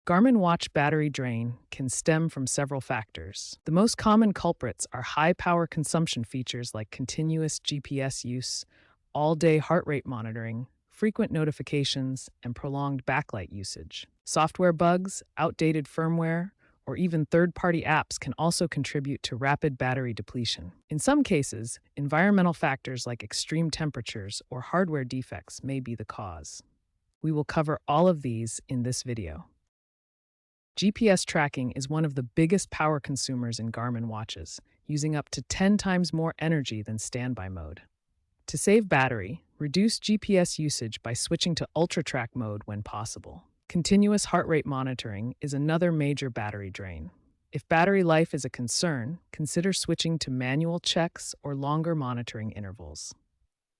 Garmin watch battery drain can stem from several factors. The most common culprits are high power consumption features like continuous GPS use, all day heart rate monitoring, frequent notifications, and prolonged backlight usage. Software bugs, outdated firmware, or even third party apps can also contribute to rapid battery depletion. In some cases, environmental factors like extreme temperatures or hardware defects may be the cause. We will cover all of these in this video. GPS tracking is one of the biggest power consumers in Garmin watches, using up to 10 times more energy than standby mode. To save battery, reduce GPS usage by switching to Ultra Track mode when possible. Continuous heart rate monitoring is another major battery drain. If battery life is a concern, consider switching to manual checks or longer monitoring intervals.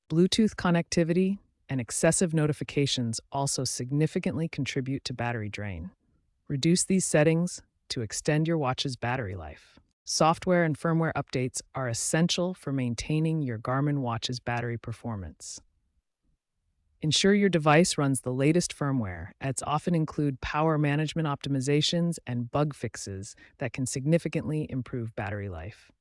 Bluetooth connectivity and excessive notifications also significantly contribute to battery drain. Reduce these settings to extend your watch's battery life. Software and firmware updates are essential for maintaining your Garmin watch's battery performance. Ensure your device runs the latest firmware, as often include power management optimizations and bug fixes that can significantly improve battery life.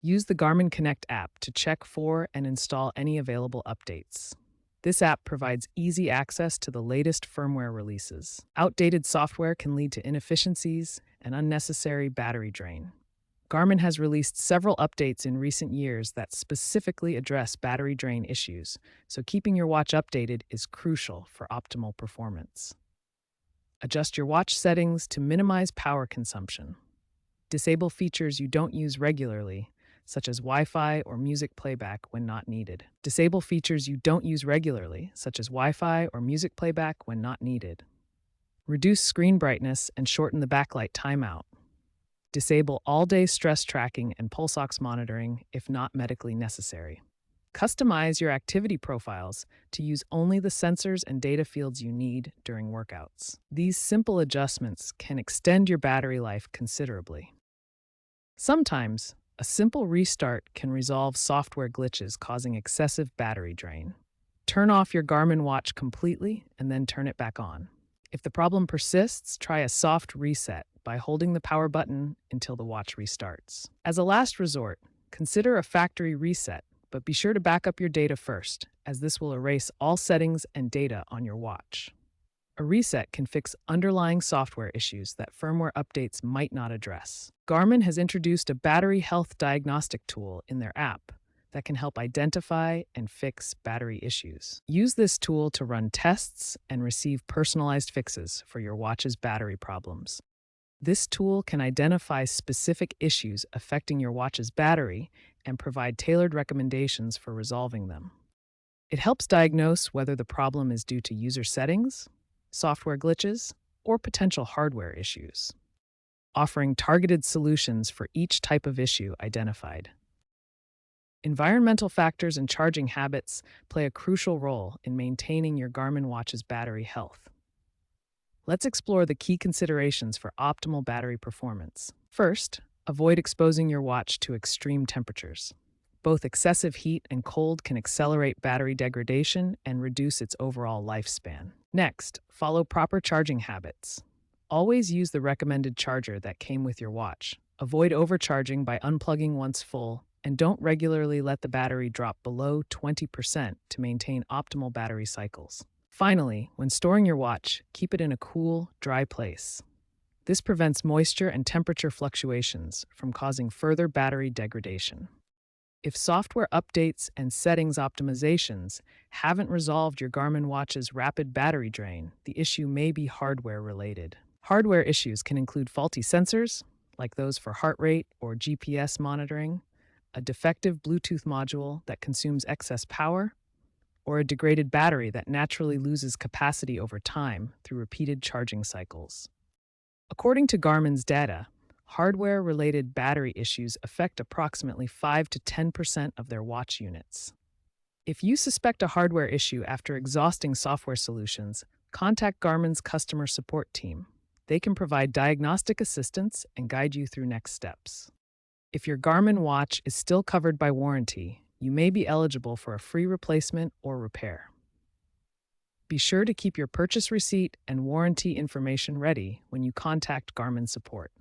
Use the Garmin Connect app to check for and install any available updates. This app provides easy access to the latest firmware releases. Outdated software can lead to inefficiencies and unnecessary battery drain. Garmin has released several updates in recent years that specifically address battery drain issues, so keeping your watch updated is crucial for optimal performance. Adjust your watch settings to minimize power consumption. Disable features you don't use regularly, such as Wi-Fi or music playback when not needed. Disable features you don't use regularly, such as Wi-Fi or music playback when not needed. Reduce screen brightness and shorten the backlight timeout. Disable all-day stress tracking and pulse ox monitoring if not medically necessary. Customize your activity profiles to use only the sensors and data fields you need during workouts. These simple adjustments can extend your battery life considerably. Sometimes, a simple restart can resolve software glitches causing excessive battery drain. Turn off your Garmin watch completely and then turn it back on. If the problem persists, try a soft reset by holding the power button until the watch restarts. As a last resort, consider a factory reset, but be sure to back up your data first, as this will erase all settings and data on your watch. A reset can fix underlying software issues that firmware updates might not address. Garmin has introduced a battery health diagnostic tool in their app that can help identify and fix battery issues. Use this tool to run tests and receive personalized fixes for your watch's battery problems. This tool can identify specific issues affecting your watch's battery and provide tailored recommendations for resolving them. It helps diagnose whether the problem is due to user settings, software glitches, or potential hardware issues, offering targeted solutions for each type of issue identified. Environmental factors and charging habits play a crucial role in maintaining your Garmin watch's battery health. Let's explore the key considerations for optimal battery performance. First, avoid exposing your watch to extreme temperatures. Both excessive heat and cold can accelerate battery degradation and reduce its overall lifespan. Next, follow proper charging habits. Always use the recommended charger that came with your watch. Avoid overcharging by unplugging once full, and don't regularly let the battery drop below 20% to maintain optimal battery cycles. Finally, when storing your watch, keep it in a cool, dry place. This prevents moisture and temperature fluctuations from causing further battery degradation. If software updates and settings optimizations haven't resolved your Garmin watch's rapid battery drain, the issue may be hardware-related. Hardware issues can include faulty sensors, like those for heart rate or GPS monitoring, a defective Bluetooth module that consumes excess power, or a degraded battery that naturally loses capacity over time through repeated charging cycles. According to Garmin's data, hardware-related battery issues affect approximately 5 to 10% of their watch units. If you suspect a hardware issue after exhausting software solutions, contact Garmin's customer support team. They can provide diagnostic assistance and guide you through next steps. If your Garmin watch is still covered by warranty, you may be eligible for a free replacement or repair. Be sure to keep your purchase receipt and warranty information ready when you contact Garmin support.